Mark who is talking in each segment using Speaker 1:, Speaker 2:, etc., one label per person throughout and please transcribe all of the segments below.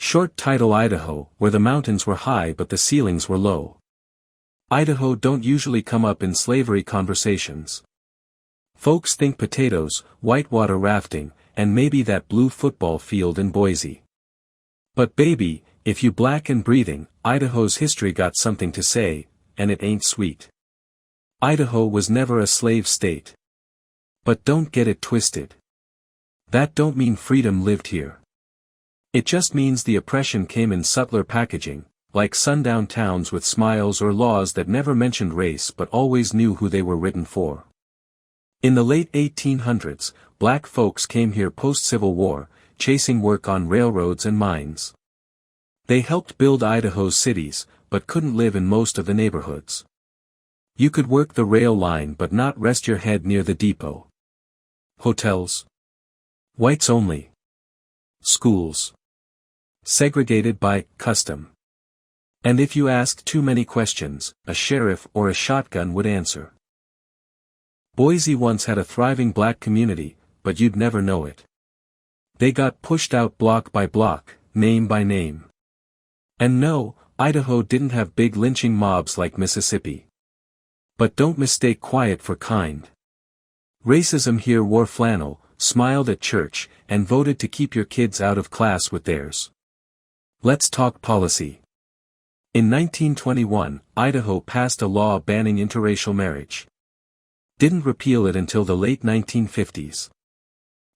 Speaker 1: Short title: Idaho, where the mountains were high but the ceilings were low. Idaho don't usually come up in slavery conversations. Folks think potatoes, whitewater rafting, and maybe that blue football field in Boise. But baby, if you black and breathing, Idaho's history got something to say, and it ain't sweet. Idaho was never a slave state. But don't get it twisted. That don't mean freedom lived here. It just means the oppression came in subtler packaging, like sundown towns with smiles or laws that never mentioned race but always knew who they were written for. In the late 1800s, black folks came here post-Civil War, chasing work on railroads and mines. They helped build Idaho's cities, but couldn't live in most of the neighborhoods. You could work the rail line but not rest your head near the depot. Hotels. Whites only. Schools. Segregated by custom. And if you asked too many questions, a sheriff or a shotgun would answer. Boise once had a thriving black community, but you'd never know it. They got pushed out block by block, name by name. And no, Idaho didn't have big lynching mobs like Mississippi. But don't mistake quiet for kind. Racism here wore flannel, smiled at church, and voted to keep your kids out of class with theirs. Let's talk policy. In 1921, Idaho passed a law banning interracial marriage. Didn't repeal it until the late 1950s.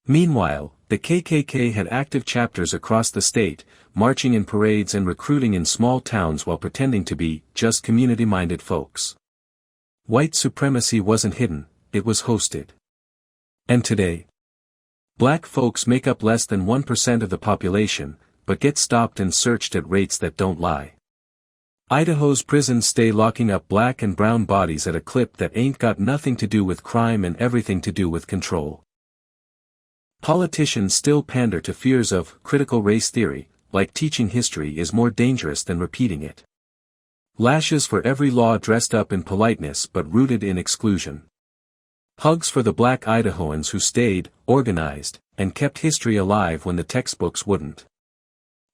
Speaker 1: Meanwhile, the KKK had active chapters across the state, marching in parades and recruiting in small towns while pretending to be just community-minded folks. White supremacy wasn't hidden, it was hosted. And today? Black folks make up less than 1% of the population, but get stopped and searched at rates that don't lie. Idaho's prisons stay locking up black and brown bodies at a clip that ain't got nothing to do with crime and everything to do with control. Politicians still pander to fears of critical race theory, like teaching history is more dangerous than repeating it. Lashes for every law dressed up in politeness but rooted in exclusion. Hugs for the black Idahoans who stayed, organized, and kept history alive when the textbooks wouldn't.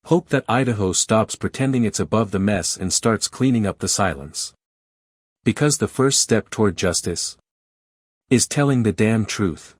Speaker 1: Hope that Idaho stops pretending it's above the mess and starts cleaning up the silence. Because the first step toward justice is telling the damn truth.